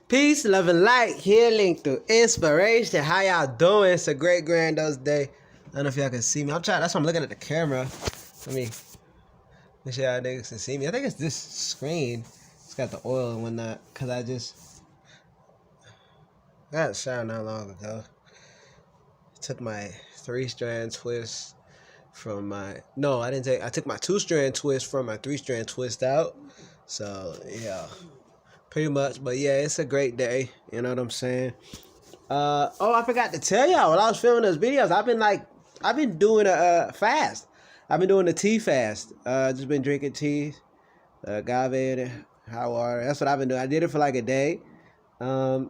Peace, love, and light. Healing through inspiration. How y'all doing? It's a great granddad's day. I don't know if y'all can see me. I'm trying. That's why I'm looking at the camera. Let me make sure y'all niggas can see me. I think it's this screen. It's got the oil and whatnot. Cause I got a shower not long ago. Took my 3-strand twist from my I took my 2-strand twist from my 3-strand twist out. So yeah. Pretty much, but yeah, it's a great day. You know what I'm saying? I forgot to tell y'all when I was filming those videos, I've been doing a fast. I've been doing the tea fast. Just been drinking tea, agave and hot water. That's what I've been doing. I did it for like a day. I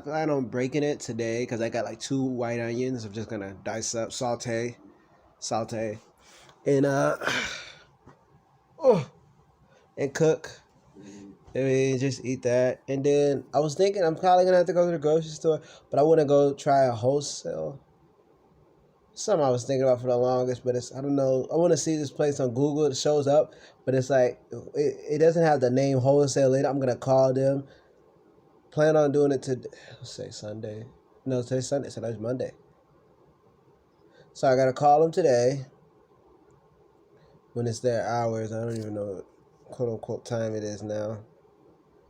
plan on breaking it today because I got like 2 white onions. I'm just gonna dice up, saute, and and cook. I mean, just eat that. And then I was thinking I'm probably going to have to go to the grocery store, but I want to go try a wholesale. Something I was thinking about for the longest, but I don't know. I want to see this place on Google. It shows up, but it's like, it doesn't have the name wholesale in it. I'm going to call them. Plan on doing it let's say Sunday. No, today's Sunday, so that's Monday. So I got to call them today when it's their hours. I don't even know what quote unquote time it is now.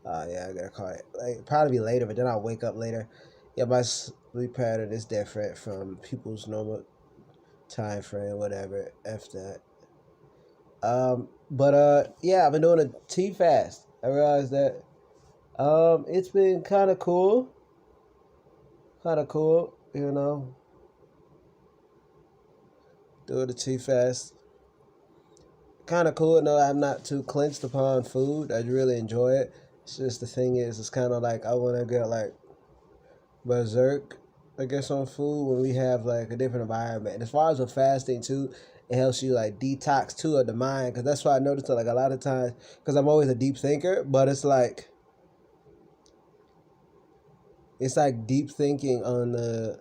Yeah, I gotta call it. Like, probably be later, but then I'll wake up later. Yeah, my sleep pattern is different from people's normal time frame, whatever. F that. Yeah, I've been doing a tea fast. I realized that. It's been kind of cool. You know. Doing the tea fast. Kind of cool. No, I'm not too clenched upon food. I really enjoy it. It's just the thing is, it's kind of like I want to get like berserk, I guess, on food when we have like a different environment. And as far as with fasting too, it helps you like detox too of the mind, because that's why I noticed that like a lot of times, because I'm always a deep thinker, but it's like deep thinking on the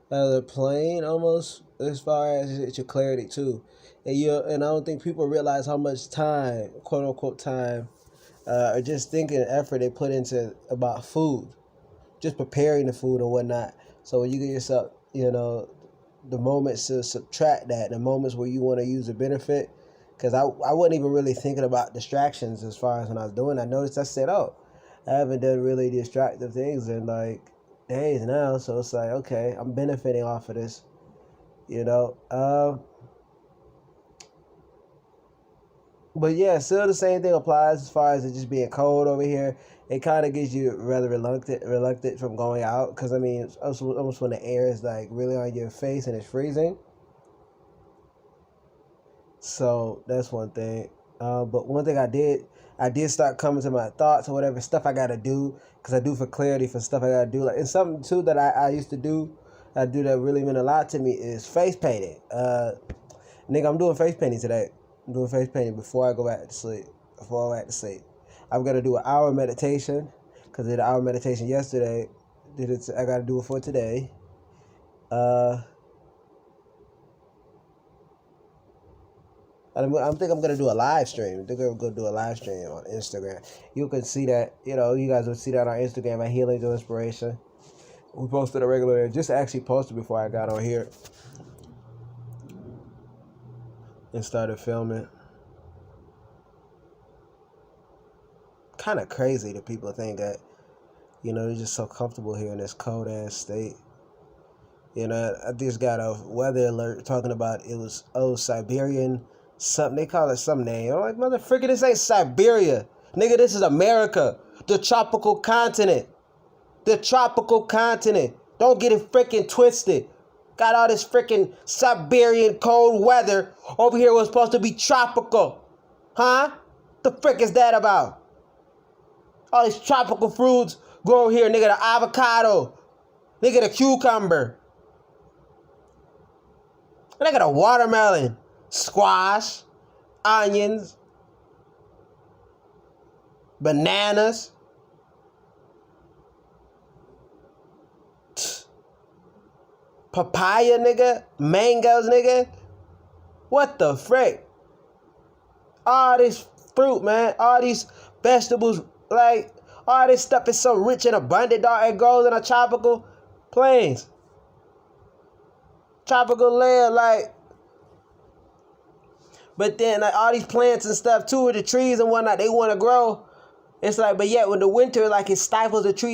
other plane almost, as far as it's your clarity too. And I don't think people realize how much time, quote unquote time, or just thinking and effort they put into about food, just preparing the food and whatnot. So when you get yourself, the moments to subtract that, the moments where you want to use the benefit, because I wasn't even really thinking about distractions as far as when I was doing. I noticed, I said, I haven't done really distractive things in like days now. So it's like, okay, I'm benefiting off of this, But yeah, still the same thing applies as far as it just being cold over here. It kind of gets you rather reluctant from going out, because I mean, it's almost when the air is like really on your face and it's freezing. So that's one thing. But one thing I did start coming to my thoughts or whatever stuff I gotta do, because I do for clarity for stuff I gotta do. Like, and something too that I used to do, that really meant a lot to me, is face painting. Nigga, I'm doing face painting today. I'm doing face painting before I go back to sleep. I'm gonna do an hour meditation, because I did an hour meditation yesterday. I gotta do it for today. I think I'm gonna do a live stream. I think I'm gonna do a live stream on Instagram. You can see that. You guys will see that on Instagram at healingthroughinspiration. We posted a regular. Just actually posted before I got on here and started filming. Kind of crazy that people think that, they're just so comfortable here in this cold ass state. I just got a weather alert talking about it was Siberian something. They call it some name. I'm like, motherfucker, this ain't Siberia, nigga. This is America, the tropical continent. Don't get it freaking twisted. Got all this freaking Siberian cold weather over here was supposed to be tropical. Huh? The frick is that about? All these tropical fruits grow here, nigga. The avocado, nigga, the cucumber, nigga, the watermelon, squash, onions, bananas. Papaya, nigga. Mangoes, nigga. What the frick? All this fruit, man. All these vegetables like, all this stuff is so rich and abundant, dog. It grows in a tropical plains. Tropical land, like. But then, like, all these plants and stuff, too, the trees and whatnot, they want to grow. It's like, but yet, when the winter, like, it stifles the trees.